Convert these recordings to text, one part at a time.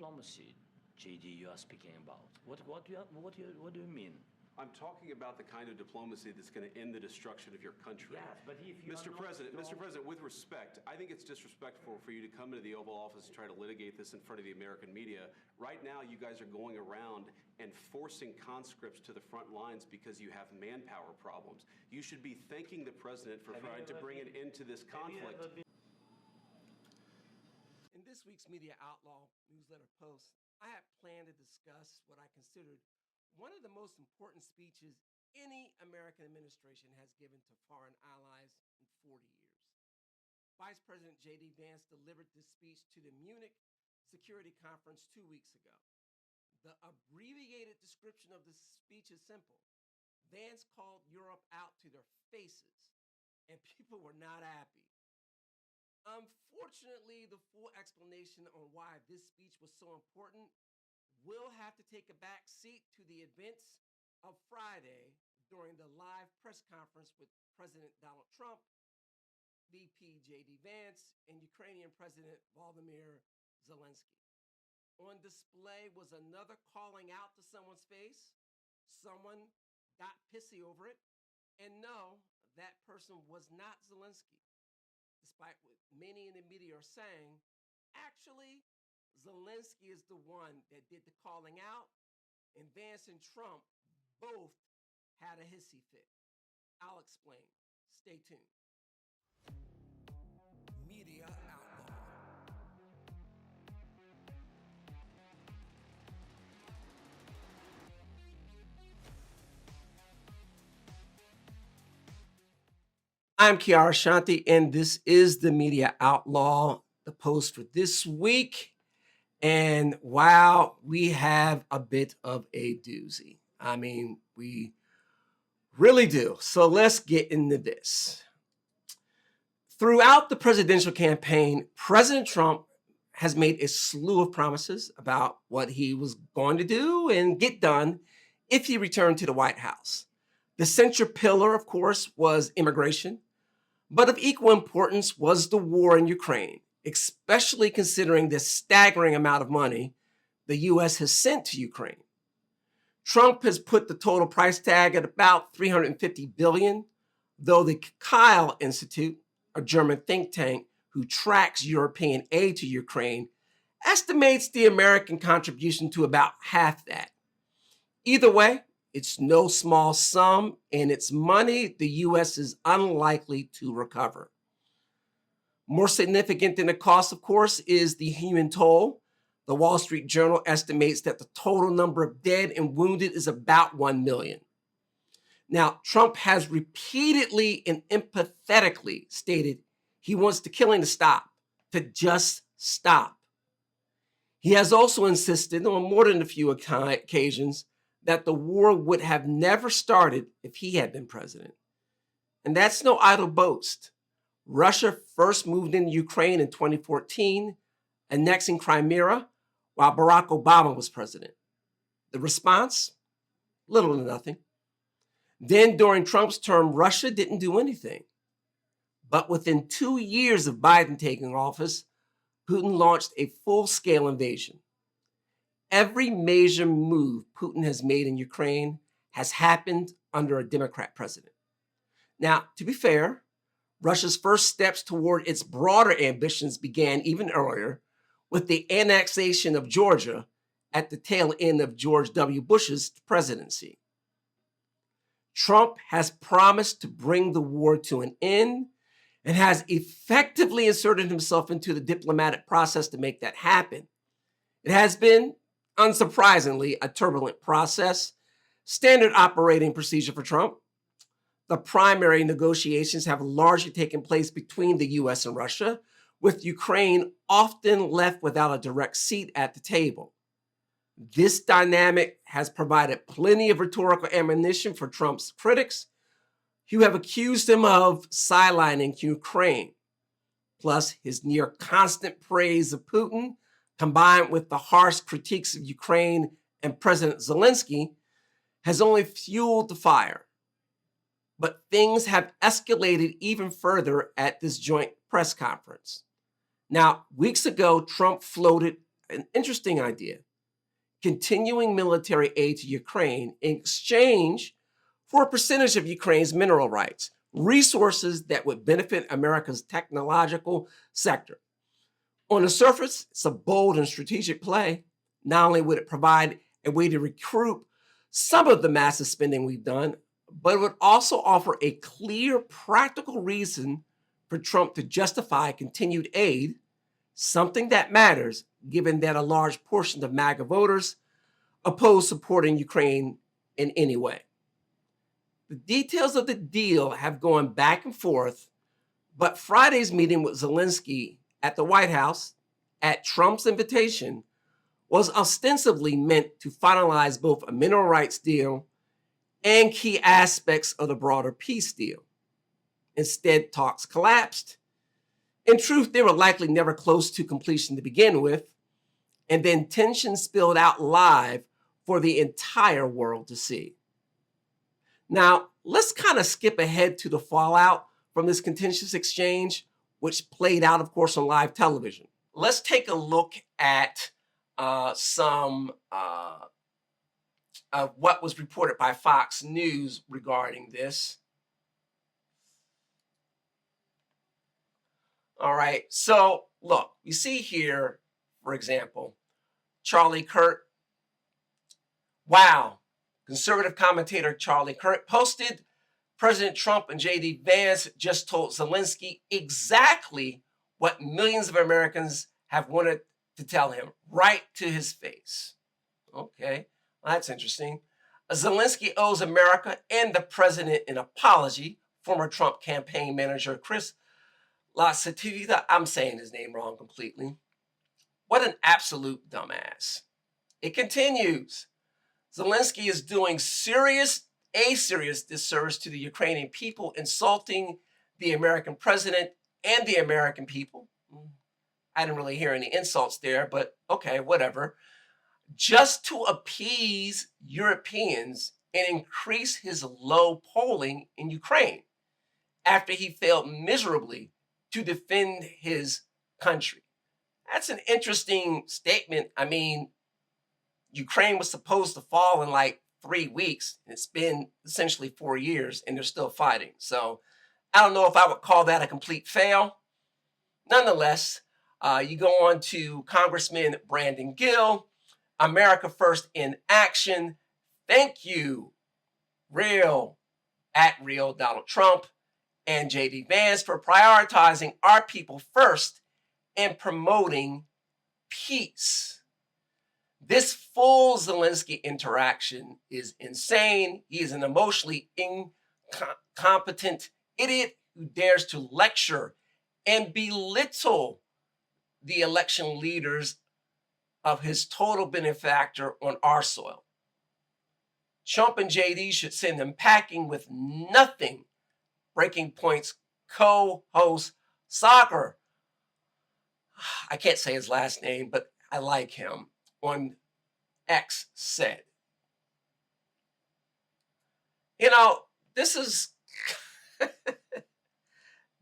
diplomacy, JD, you are speaking about? What do you mean? I'm talking about the kind of diplomacy that's going to end the destruction of your country. Yes, but if you Mr. are not President, Mr. strong- President, with respect, I think it's disrespectful for you to come into the Oval Office and try to litigate this in front of the American media. Right now, you guys are going around and forcing conscripts to the front lines because you have manpower problems. You should be thanking the president for trying to bring an end to this conflict. In this week's Media Outlaw newsletter post, I had planned to discuss what I considered one of the most important speeches any American administration has given to foreign allies in 40 years. Vice President J.D. Vance delivered this speech to the Munich Security Conference 2 weeks ago. The abbreviated description of the speech is simple. Vance called Europe out to their faces, and people were not happy. Unfortunately, the full explanation on why this speech was so important will have to take a back seat to the events of Friday during the live press conference with President Donald Trump, VP J.D. Vance, and Ukrainian President Volodymyr Zelensky. On display was another calling out to someone's face. Someone got pissy over it. And no, that person was not Zelensky. Despite what many in the media are saying, actually, Zelensky is the one that did the calling out, and Vance and Trump both had a hissy fit. I'll explain. Stay tuned. Media Outlaw. I'm Kiara Shanti, and this is the Media Outlaw, the post for this week. And wow, we have a bit of a doozy. I mean, we really do. So let's get into this. Throughout the presidential campaign, President Trump has made a slew of promises about what he was going to do and get done if he returned to the White House. The central pillar, of course, was immigration. But of equal importance was the war in Ukraine, especially considering the staggering amount of money the U.S. has sent to Ukraine. Trump has put the total price tag at about $350 billion, though the Kyle Institute, a German think tank who tracks European aid to Ukraine, estimates the American contribution to about half that. Either way, it's no small sum, and it's money the U.S. is unlikely to recover. More significant than the cost, of course, is the human toll. The Wall Street Journal estimates that the total number of dead and wounded is about 1 million. Now, Trump has repeatedly and empathetically stated he wants the killing to stop, to just stop. He has also insisted on more than a few occasions that the war would have never started if he had been president. And that's no idle boast. Russia first moved into Ukraine in 2014, annexing Crimea while Barack Obama was president. The response? Little to nothing. Then during Trump's term, Russia didn't do anything. But within 2 years of Biden taking office, Putin launched a full-scale invasion. Every major move Putin has made in Ukraine has happened under a Democrat president. Now, to be fair, Russia's first steps toward its broader ambitions began even earlier with the annexation of Georgia at the tail end of George W. Bush's presidency. Trump has promised to bring the war to an end and has effectively inserted himself into the diplomatic process to make that happen. It has been, unsurprisingly, a turbulent process, standard operating procedure for Trump. The primary negotiations have largely taken place between the U.S. and Russia, with Ukraine often left without a direct seat at the table. This dynamic has provided plenty of rhetorical ammunition for Trump's critics, who have accused him of sidelining Ukraine. Plus, his near constant praise of Putin, combined with the harsh critiques of Ukraine and President Zelensky, has only fueled the fire. But things have escalated even further at this joint press conference. Now, weeks ago, Trump floated an interesting idea: continuing military aid to Ukraine in exchange for a percentage of Ukraine's mineral rights, resources that would benefit America's technological sector. On the surface, it's a bold and strategic play. Not only would it provide a way to recoup some of the massive spending we've done, but it would also offer a clear, practical reason for Trump to justify continued aid, something that matters given that a large portion of MAGA voters oppose supporting Ukraine in any way. The details of the deal have gone back and forth, but Friday's meeting with Zelensky at the White House, at Trump's invitation, was ostensibly meant to finalize both a mineral rights deal and key aspects of the broader peace deal. Instead, talks collapsed. In truth, they were likely never close to completion to begin with, and then tension spilled out live for the entire world to see. Now, let's kind of skip ahead to the fallout from this contentious exchange, which played out, of course, on live television. Let's take a look at some of what was reported by Fox News regarding this. All right, so look, you see here, for example, Charlie Kirk. Wow, conservative commentator Charlie Kirk posted, President Trump and J.D. Vance just told Zelensky exactly what millions of Americans have wanted to tell him, right to his face. Okay, well, that's interesting. Zelensky owes America and the president an apology. Former Trump campaign manager Chris Lasativa, I'm saying his name wrong completely. What an absolute dumbass. It continues. Zelensky is doing a serious disservice to the Ukrainian people, insulting the American president and the American people. I didn't really hear any insults there, but okay, whatever. Just to appease Europeans and increase his low polling in Ukraine after he failed miserably to defend his country. That's an interesting statement. I mean, Ukraine was supposed to fall in like 3 weeks. It's been essentially 4 years and they're still fighting. So I don't know if I would call that a complete fail. Nonetheless, you go on to Congressman Brandon Gill, America First in Action. Thank you, Real Donald Trump and J.D. Vance for prioritizing our people first and promoting peace. This full Zelensky interaction is insane. He is an emotionally incompetent idiot who dares to lecture and belittle the election leaders of his total benefactor on our soil. Trump and JD should send him packing with nothing. Breaking Point's co-host Soccer, I can't say his last name, but I like him, on X said. You know, this is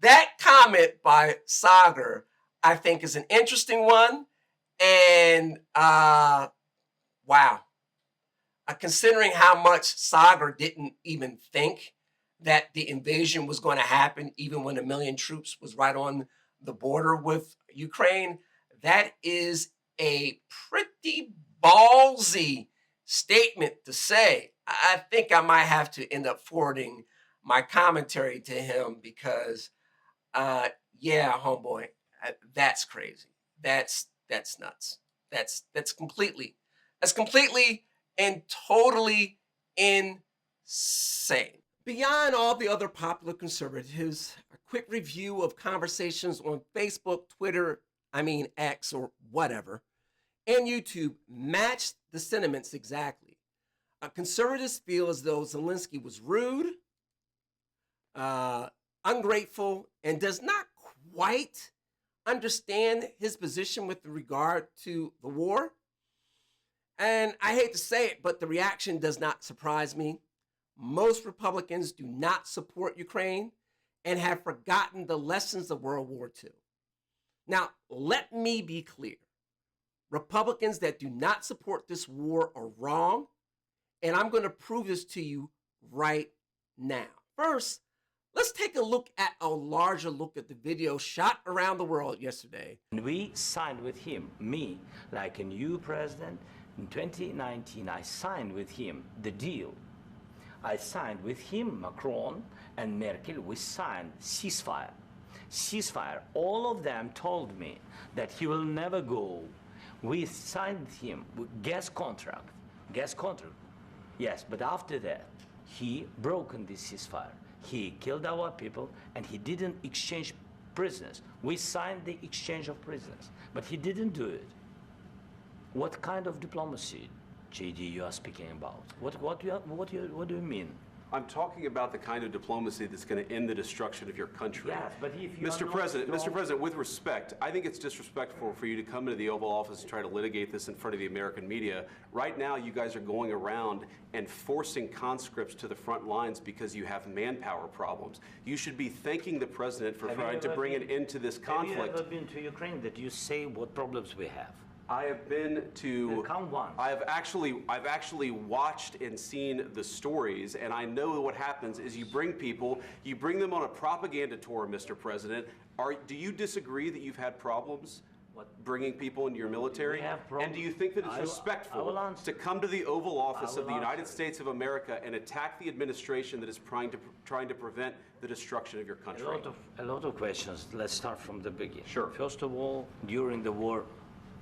that comment by Sagar, I think, is an interesting one. And wow, considering how much Sagar didn't even think that the invasion was going to happen, even when 1 million troops was right on the border with Ukraine, that is a pretty ballsy statement to say. I think I might have to end up forwarding my commentary to him because, yeah, homeboy, that's crazy. That's nuts. That's completely and totally insane. Beyond all the other popular conservatives, a quick review of conversations on Facebook, Twitter, X or whatever, and YouTube matched the sentiments exactly. Conservatives feel as though Zelensky was rude, ungrateful, and does not quite understand his position with regard to the war. And I hate to say it, but the reaction does not surprise me. Most Republicans do not support Ukraine and have forgotten the lessons of World War II. Now, let me be clear. Republicans that do not support this war are wrong, and I'm going to prove this to you right now. First, let's take a look at a larger look at the video shot around the world yesterday. And we signed with him, me, like a new president. In 2019, I signed with him the deal. I signed with him, Macron and Merkel, we signed ceasefire. Ceasefire. All of them told me that he will never go. We signed him with gas contract. Gas contract. Yes, but after that, he broken this ceasefire. He killed our people and he didn't exchange prisoners. We signed the exchange of prisoners, but he didn't do it. What kind of diplomacy, JD, you are speaking about? What do you mean? I'm talking about the kind of diplomacy that's going to end the destruction of your country. Yes, but if you Mr. President, with respect, I think it's disrespectful for you to come into the Oval Office and try to litigate this in front of the American media. Right now, you guys are going around and forcing conscripts to the front lines because you have manpower problems. You should be thanking the president for trying to bring an end to this conflict. Have you ever been to Ukraine that you say what problems we have? I have been to. Come once. I've actually watched and seen the stories, and I know what happens is you bring people, you bring them on a propaganda tour, Mr. President. Do you disagree that you've had problems bringing people into your military? We have problems. And do you think that it's respectful to come to the Oval Office of the United States of America and attack the administration that is trying to prevent the destruction of your country? A lot of questions. Let's start from the beginning. Sure. First of all, during the war,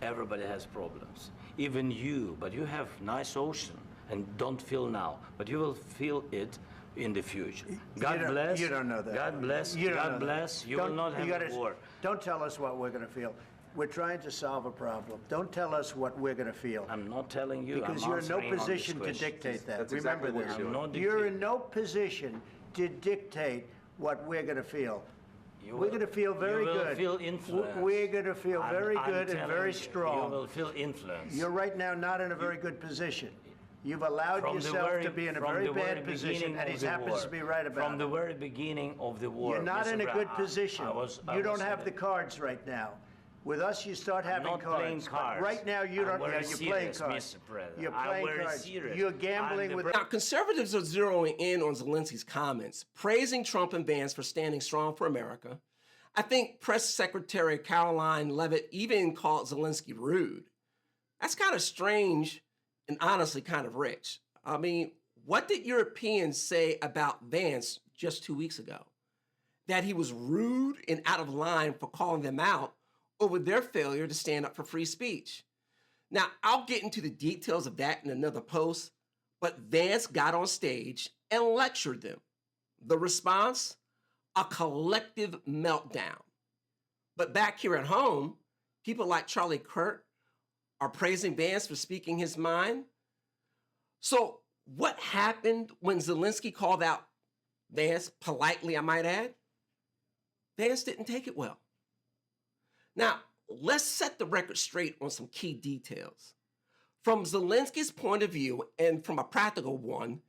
everybody has problems. Even you, but you have nice ocean and don't feel now, but you will feel it in the future. God bless. You don't know that. God bless. God bless. You will not have a war. Don't tell us what we're going to feel. We're trying to solve a problem. Don't tell us what we're going to feel. I'm not telling you. Because I'm you're in no answering on this position to question. dictate that. That's Remember exactly what this. you're doing. I'm not You're dictating. in no position to dictate what we're going to feel. You We're will- going to feel very you will good. Feel influence. We're going to feel very I'm good and telling very you, strong. You will feel influence. You're right now not in a very good position. You've allowed From the yourself very- to be in a from very the bad position, beginning and of he the happens war. to be right about From it. the very beginning of the war. You're not Mr. in a Brown, good position. I You don't was have the cards right now. With us, you start I'm having not playing cards. But cards. right now, you I'm don't. very You're playing serious, cards. Mr. President. You're I'm playing very cards. serious. You're gambling with. Now, conservatives are zeroing in on Zelensky's comments, praising Trump and Vance for standing strong for America. I think Press Secretary Caroline Leavitt even called Zelensky rude. That's kind of strange and honestly kind of rich. I mean, what did Europeans say about Vance just 2 weeks ago? That he was rude and out of line for calling them out over their failure to stand up for free speech. Now, I'll get into the details of that in another post, but Vance got on stage and lectured them. The response? A collective meltdown. But back here at home, people like Charlie Kirk are praising Vance for speaking his mind. So what happened when Zelensky called out Vance, politely, I might add? Vance didn't take it well. Now, let's set the record straight on some key details. From Zelensky's point of view, and from a practical one,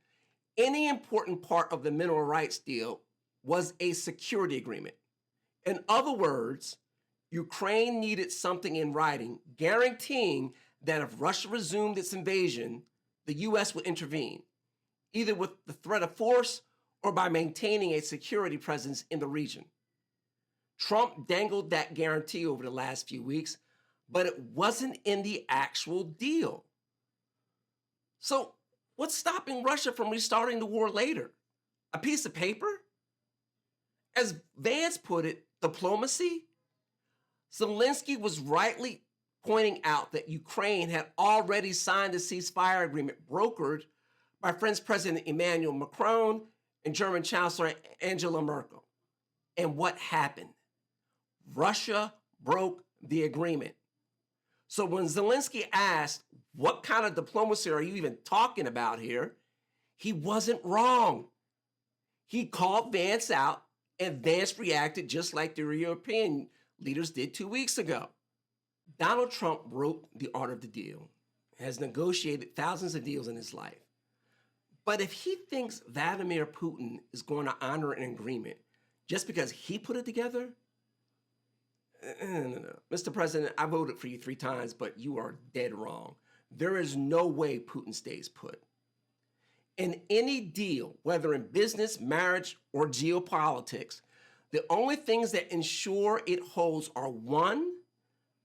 any important part of the mineral rights deal was a security agreement. In other words, Ukraine needed something in writing guaranteeing that if Russia resumed its invasion, the U.S. would intervene, either with the threat of force or by maintaining a security presence in the region. Trump dangled that guarantee over the last few weeks, but it wasn't in the actual deal. So, what's stopping Russia from restarting the war later? A piece of paper? As Vance put it, diplomacy? Zelensky was rightly pointing out that Ukraine had already signed a ceasefire agreement brokered by French President Emmanuel Macron and German Chancellor Angela Merkel. And what happened? Russia broke the agreement. So when Zelensky asked, what kind of diplomacy are you even talking about here? He wasn't wrong. He called Vance out, and Vance reacted just like the European leaders did 2 weeks ago. Donald Trump wrote The Art of the Deal, has negotiated thousands of deals in his life. But if he thinks Vladimir Putin is going to honor an agreement just because he put it together, No. Mr. President, I voted for you 3 times, but you are dead wrong. There is no way Putin stays put. In any deal, whether in business, marriage, or geopolitics, the only things that ensure it holds are 1,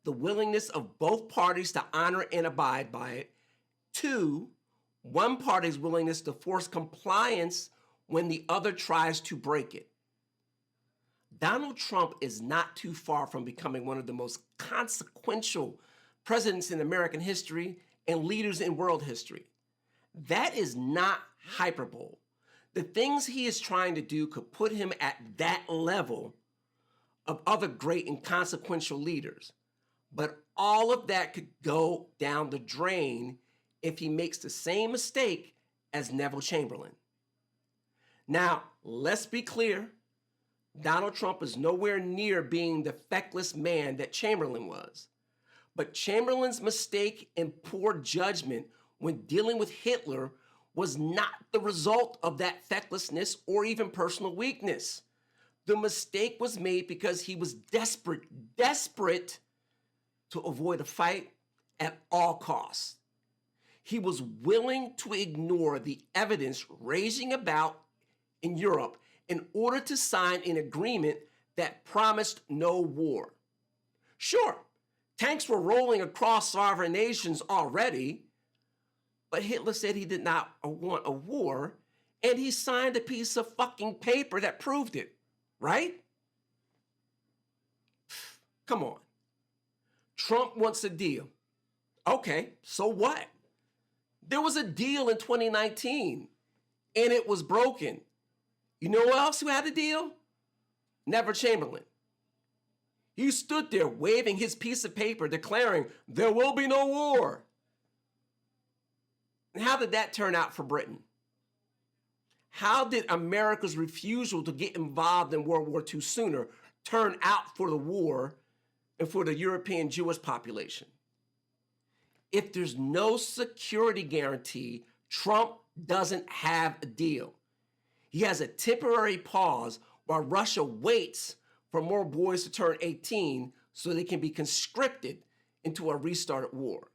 the willingness of both parties to honor and abide by it. 2, one party's willingness to force compliance when the other tries to break it. Donald Trump is not too far from becoming one of the most consequential presidents in American history and leaders in world history. That is not hyperbole. The things he is trying to do could put him at that level of other great and consequential leaders. But all of that could go down the drain if he makes the same mistake as Neville Chamberlain. Now, let's be clear. Donald Trump is nowhere near being the feckless man that Chamberlain was. But Chamberlain's mistake and poor judgment when dealing with Hitler was not the result of that fecklessness or even personal weakness. The mistake was made because he was desperate to avoid a fight at all costs. He was willing to ignore the evidence raging about in Europe in order to sign an agreement that promised no war. Sure, tanks were rolling across sovereign nations already, but Hitler said he did not want a war, and he signed a piece of fucking paper that proved it, right? Come on. Trump wants a deal. Okay, so what? There was a deal in 2019, and it was broken. You know who else who had a deal? Neville Chamberlain. He stood there waving his piece of paper declaring, there will be no war. And how did that turn out for Britain? How did America's refusal to get involved in World War II sooner turn out for the war and for the European Jewish population? If there's no security guarantee, Trump doesn't have a deal. He has a temporary pause while Russia waits for more boys to turn 18 so they can be conscripted into a restarted war.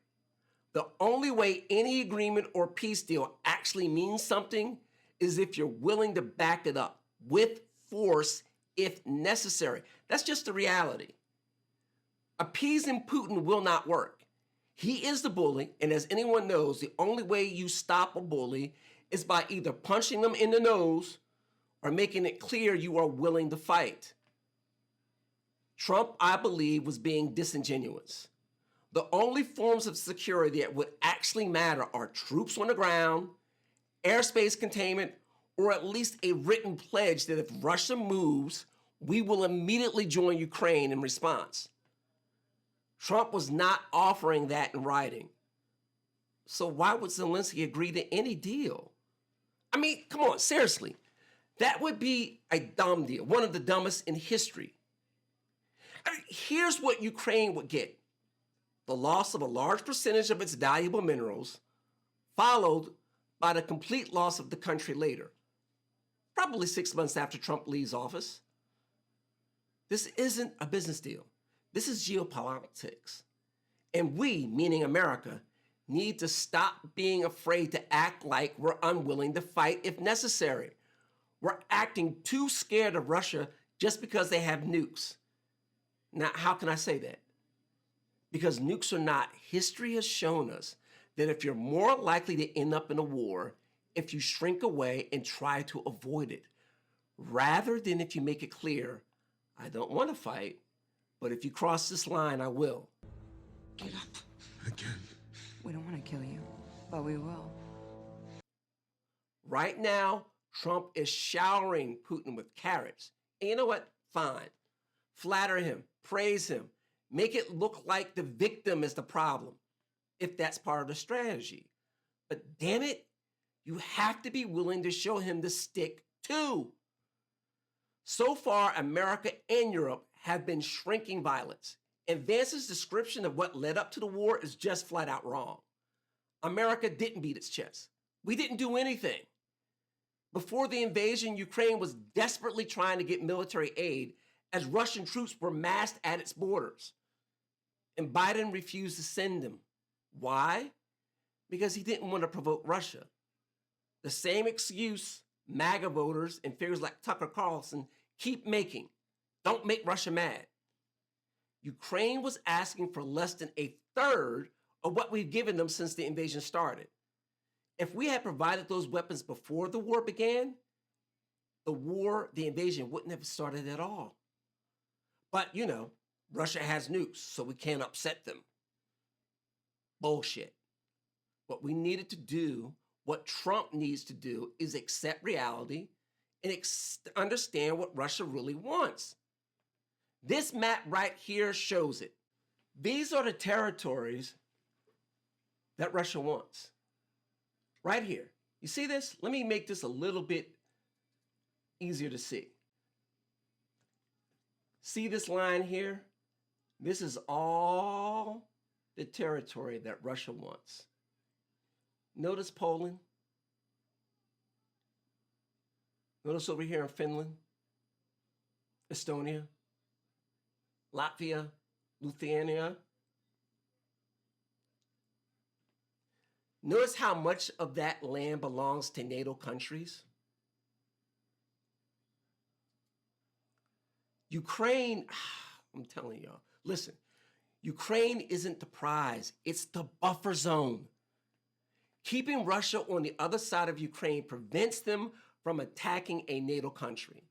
The only way any agreement or peace deal actually means something is if you're willing to back it up with force if necessary. That's just the reality. Appeasing Putin will not work. He is the bully, and as anyone knows, the only way you stop a bully is by either punching them in the nose or making it clear you are willing to fight. Trump, I believe, was being disingenuous. The only forms of security that would actually matter are troops on the ground, airspace containment, or at least a written pledge that if Russia moves, we will immediately join Ukraine in response. Trump was not offering that in writing. So why would Zelensky agree to any deal? I mean, come on, seriously. That would be a dumb deal, one of the dumbest in history. I mean, here's what Ukraine would get. The loss of a large percentage of its valuable minerals, followed by the complete loss of the country later, probably 6 months after Trump leaves office. This isn't a business deal. This is geopolitics. And we, meaning America, need to stop being afraid to act like we're unwilling to fight if necessary. We're acting too scared of Russia just because they have nukes. Now, how can I say that? Because nukes or not, history has shown us that if you're more likely to end up in a war if you shrink away and try to avoid it, rather than if you make it clear, I don't want to fight, but if you cross this line, I will. Get up. Again. We don't want to kill you, but we will. Right now, Trump is showering Putin with carrots. And you know what? Fine. Flatter him, praise him, make it look like the victim is the problem, if that's part of the strategy. But damn it, you have to be willing to show him the stick too. So far, America and Europe have been shrinking violence. And Vance's description of what led up to the war is just flat out wrong. America didn't beat its chest. We didn't do anything. Before the invasion, Ukraine was desperately trying to get military aid as Russian troops were massed at its borders. And Biden refused to send them. Why? Because he didn't want to provoke Russia. The same excuse MAGA voters and figures like Tucker Carlson keep making. Don't make Russia mad. Ukraine was asking for less than a third of what we've given them since the invasion started. If we had provided those weapons before the war began, the invasion wouldn't have started at all. But, you know, Russia has nukes, so we can't upset them. Bullshit. What we needed to do, what Trump needs to do, is accept reality and understand what Russia really wants. This map right here shows it. These are the territories that Russia wants. Right here. You see this? Let me make this a little bit easier to see. See this line here? This is all the territory that Russia wants. Notice Poland. Notice over here in Finland, Estonia, Latvia, Lithuania. Notice how much of that land belongs to NATO countries. Ukraine, I'm telling y'all, listen, Ukraine isn't the prize, it's the buffer zone. Keeping Russia on the other side of Ukraine prevents them from attacking a NATO country.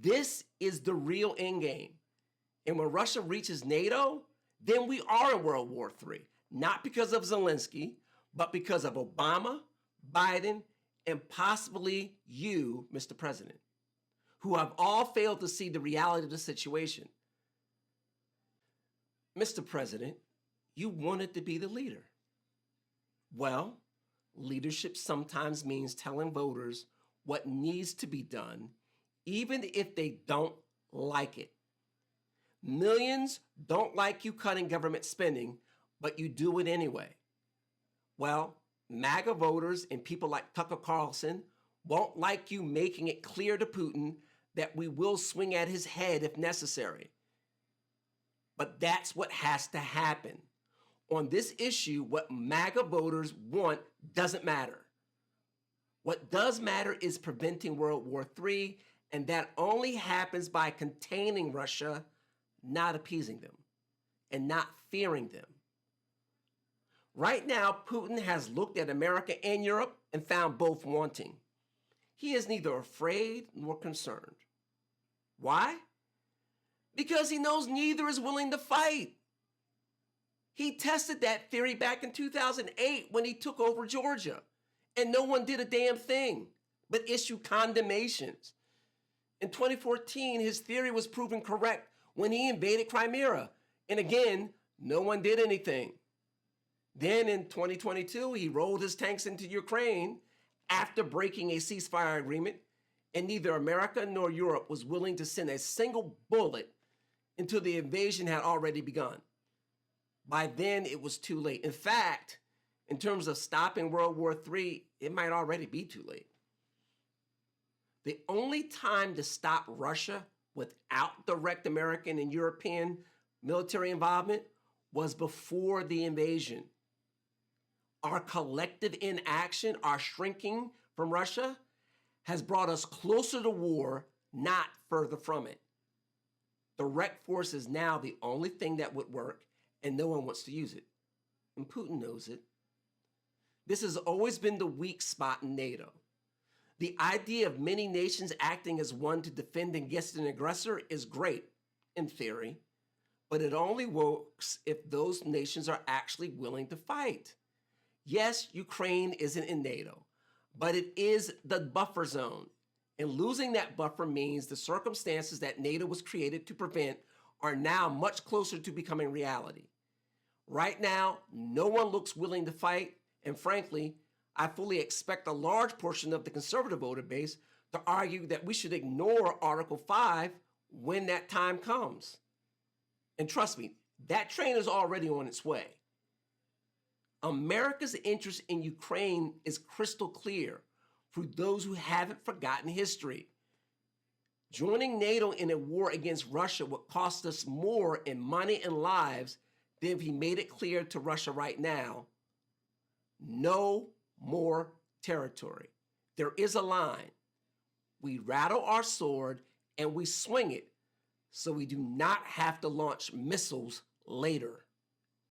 This is the real end game. And when Russia reaches NATO, then we are in World War III, not because of Zelensky, but because of Obama, Biden, and possibly you, Mr. President, who have all failed to see the reality of the situation. Mr. President, you wanted to be the leader. Well, leadership sometimes means telling voters what needs to be done, even if they don't like it. Millions don't like you cutting government spending, but you do it anyway. Well, MAGA voters and people like Tucker Carlson won't like you making it clear to Putin that we will swing at his head if necessary. But that's what has to happen. On this issue, what MAGA voters want doesn't matter. What does matter is preventing World War III, and that only happens by containing Russia, not appeasing them, and not fearing them. Right now, Putin has looked at America and Europe and found both wanting. He is neither afraid nor concerned. Why? Because he knows neither is willing to fight. He tested that theory back in 2008 when he took over Georgia, and no one did a damn thing but issue condemnations. In 2014, his theory was proven correct when he invaded Crimea, and again, no one did anything. Then in 2022, he rolled his tanks into Ukraine after breaking a ceasefire agreement, and neither America nor Europe was willing to send a single bullet until the invasion had already begun. By then, it was too late. In fact, in terms of stopping World War III, it might already be too late. The only time to stop Russia without direct American and European military involvement was before the invasion. Our collective inaction, our shrinking from Russia, has brought us closer to war, not further from it. Direct force is now the only thing that would work, and no one wants to use it. And Putin knows it. This has always been the weak spot in NATO. The idea of many nations acting as one to defend against an aggressor is great, in theory, but it only works if those nations are actually willing to fight. Yes, Ukraine isn't in NATO, but it is the buffer zone. And losing that buffer means the circumstances that NATO was created to prevent are now much closer to becoming reality. Right now, no one looks willing to fight, and frankly, I fully expect a large portion of the conservative voter base to argue that we should ignore Article 5 when that time comes. And trust me, that train is already on its way. America's interest in Ukraine is crystal clear for those who haven't forgotten history. Joining NATO in a war against Russia would cost us more in money and lives than if he made it clear to Russia right now, no more territory. There is a line. We rattle our sword and we swing it so we do not have to launch missiles later.